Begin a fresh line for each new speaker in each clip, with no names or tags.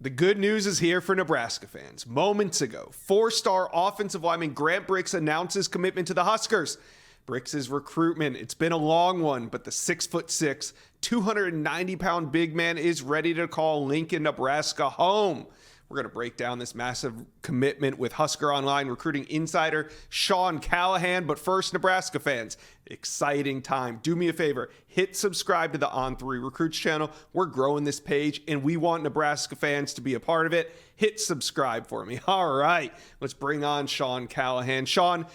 The good news is here for Nebraska fans. Moments ago, four-star offensive lineman Grant Brix announced his commitment to the Huskers. Brix's recruitment, it's been a long one, but the 6'6", 290-pound big man is ready to call Lincoln, Nebraska home. We're going to break down this massive commitment with Husker Online recruiting insider Sean Callahan. But first, Nebraska fans, exciting time. Do me a favor, hit subscribe to the On3 Recruits channel. We're growing this page, and we want Nebraska fans to be a part of it. Hit subscribe for me. All right, let's bring on Sean Callahan. Sean,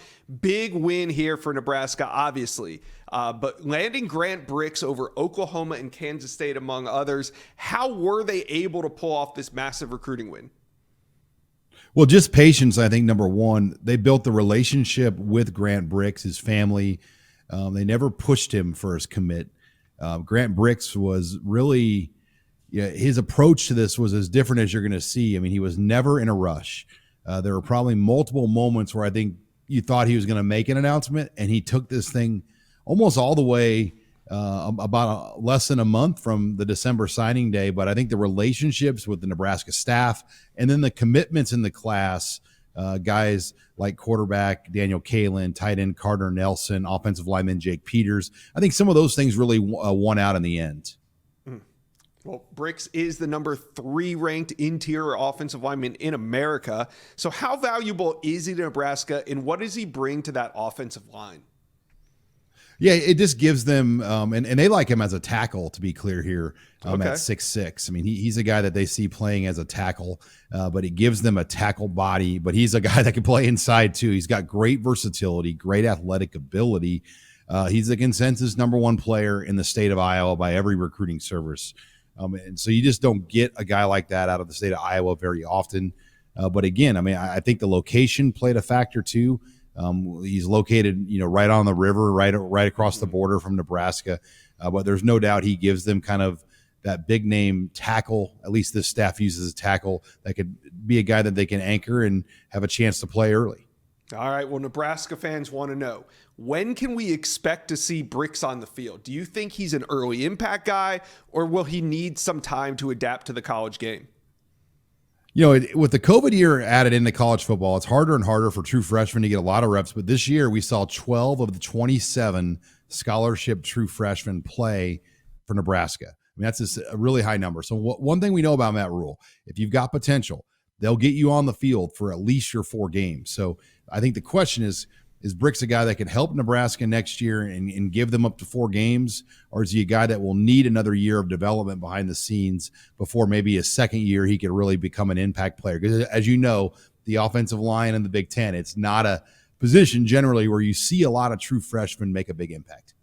big win here for Nebraska, obviously. But landing Grant Brix over Oklahoma and Kansas State, among others, how were they able to pull off this massive recruiting win?
Well, just patience, I think, number one. They built the relationship with Grant Brix, his family. They never pushed him for his commit. Grant Brix was really, his approach to this was as different as you're going to see. I mean, he was never in a rush. There were probably multiple moments where I think you thought he was going to make an announcement, and he took this thing almost all the way about less than a month from the December signing day. But I think the relationships with the Nebraska staff and then the commitments in the class, guys like quarterback Daniel Kalen, tight end Carter Nelson, offensive lineman Jake Peters, I think some of those things really won out in the end.
Well, Brix is the number 3 ranked interior offensive lineman in America. So how valuable is he to Nebraska, and what does he bring to that offensive line?
Yeah, it just gives them, and they like him as a tackle, to be clear here,
Okay.
at 6'6". I mean, he's a guy that they see playing as a tackle, but it gives them a tackle body. But he's a guy that can play inside, too. He's got great versatility, great athletic ability. He's the consensus #1 player in the state of Iowa by every recruiting service. And so you just don't get a guy like that out of the state of Iowa very often. But again, I mean, I think the location played a factor, too. He's located, right on the river, right across the border from Nebraska. But there's no doubt he gives them kind of that big name tackle. At least this staff uses a tackle that could be a guy that they can anchor and have a chance to play early.
All right. Well, Nebraska fans want to know, when can we expect to see Brix on the field? Do you think he's an early impact guy, or will he need some time to adapt to the college game?
With the COVID year added into college football, it's harder and harder for true freshmen to get a lot of reps. But this year we saw 12 of the 27 scholarship true freshmen play for Nebraska. I mean, that's a really high number. So one thing we know about Matt Rhule, if you've got potential, they'll get you on the field for at least your 4 games. So I think the question is Brix a guy that can help Nebraska next year and give them up to 4 games? Or is he a guy that will need another year of development behind the scenes before maybe a second year he could really become an impact player? Because as you know, the offensive line in the Big Ten, it's not a position generally where you see a lot of true freshmen make a big impact.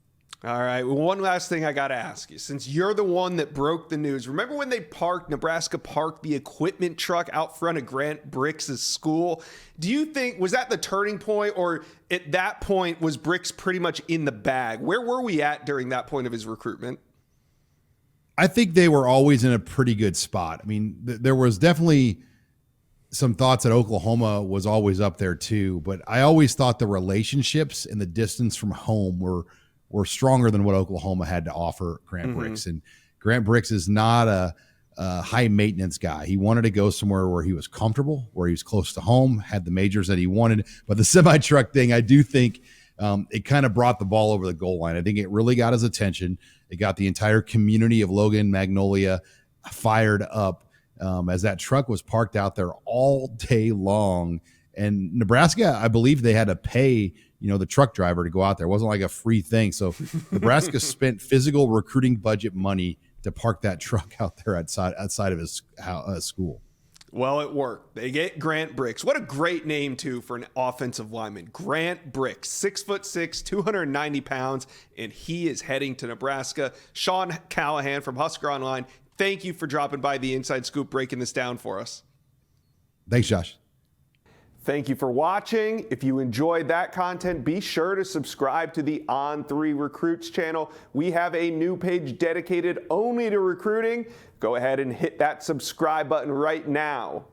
All right. Well, one last thing I got to ask you, since you're the one that broke the news. Remember when Nebraska parked the equipment truck out front of Grant Brix's school? Do you think, was that the turning point, or at that point was Brix pretty much in the bag? Where were we at during that point of his recruitment?
I think they were always in a pretty good spot. I mean, there was definitely some thoughts that Oklahoma was always up there too, but I always thought the relationships and the distance from home were stronger than what Oklahoma had to offer Grant Brix. And Grant Brix is not a high maintenance guy. He wanted to go somewhere where he was comfortable, where he was close to home, had the majors that he wanted. But the semi-truck thing, I do think it kind of brought the ball over the goal line. I think it really got his attention. It got the entire community of Logan, Magnolia fired up as that truck was parked out there all day long. And Nebraska, I believe they had to pay the truck driver to go out there. It wasn't like a free thing. So Nebraska spent physical recruiting budget money to park that truck out there outside of his school.
Well, it worked. They get Grant Brix. What a great name, too, for an offensive lineman. Grant Brix, 6'6", 290 pounds, and he is heading to Nebraska. Sean Callahan from Husker Online, thank you for dropping by the Inside Scoop, breaking this down for us.
Thanks, Josh.
Thank you for watching. If you enjoyed that content, be sure to subscribe to the On3 Recruits channel. We have a new page dedicated only to recruiting. Go ahead and hit that subscribe button right now.